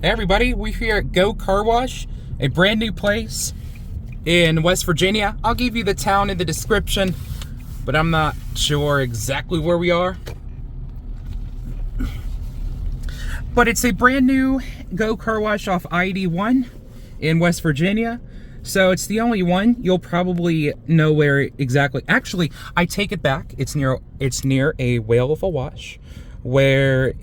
Hey everybody, we're here at Go Car Wash, a brand new place in West Virginia. I'll give you the town in the description, but I'm not sure exactly where we are. But it's a brand new Go Car Wash off I-81 in West Virginia. So it's the only one. You'll probably know where exactly. Actually, I take it back. It's near a whale of a wash where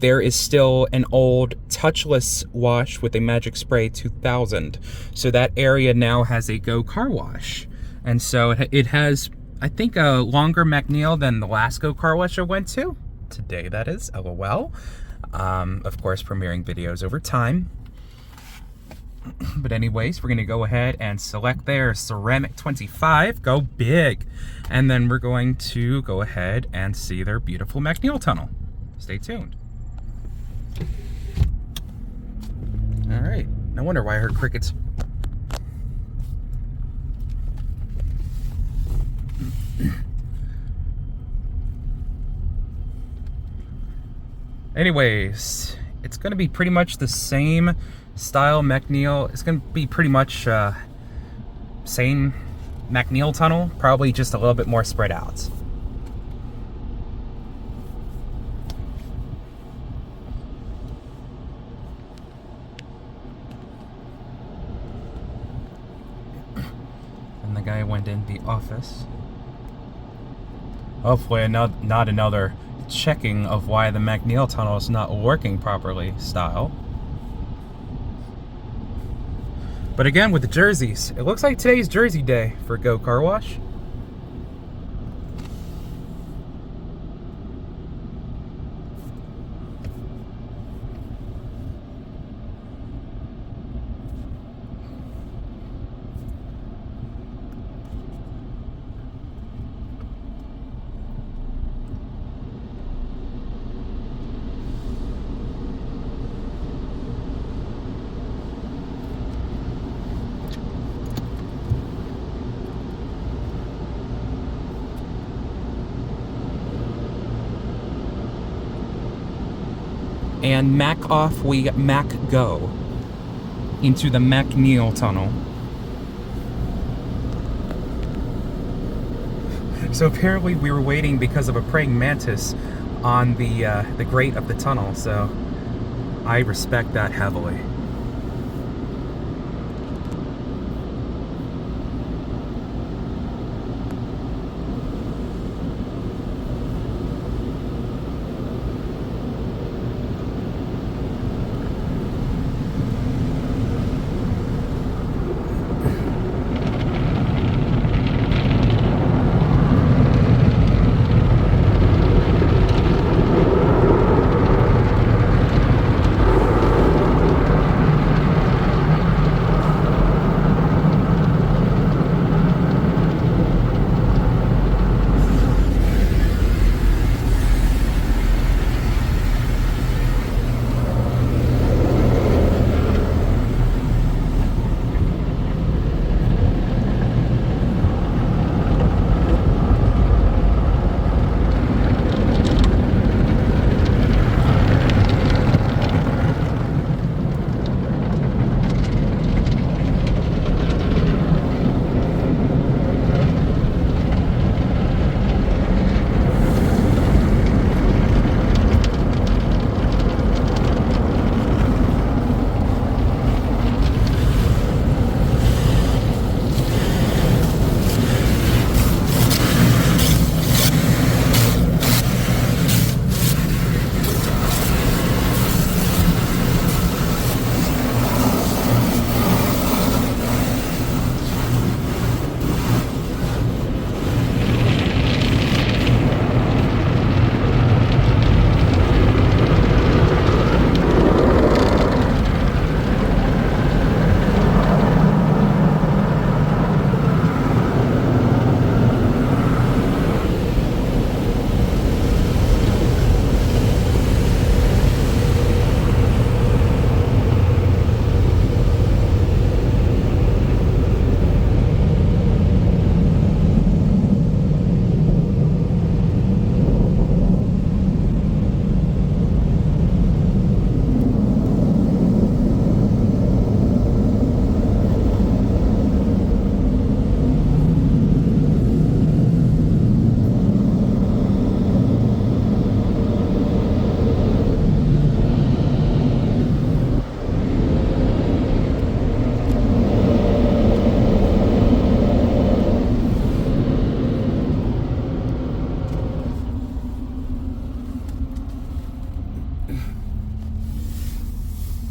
there is still an old touchless wash with a Magic Spray 2000. So that area now has a Go Car Wash. And so it has, I think, a longer McNeil than the last Go Car Wash I went to. Today, that is, LOL. Of course, premiering videos over time. But anyways, we're going to go ahead and select their Ceramic 25. Go big. And then we're going to go ahead and see their beautiful McNeil tunnel. Stay tuned. All right. No wonder why I heard crickets. Anyways, it's going to be pretty much the same style McNeil. It's going to be pretty much same McNeil tunnel, probably just a little bit more spread out. And the guy went in the office. Hopefully not another checking of why the McNeil tunnel is not working properly style. But again, with the jerseys, it looks like today's jersey day for Go Car Wash. And Mac off, we Mac go into the McNeil tunnel. So apparently we were waiting because of a praying mantis on the grate of the tunnel. So I respect that heavily.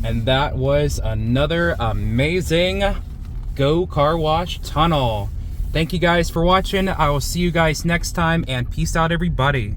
And that was another amazing Go Car Wash tunnel. Thank you guys for watching. I will see you guys next time, and peace out, everybody.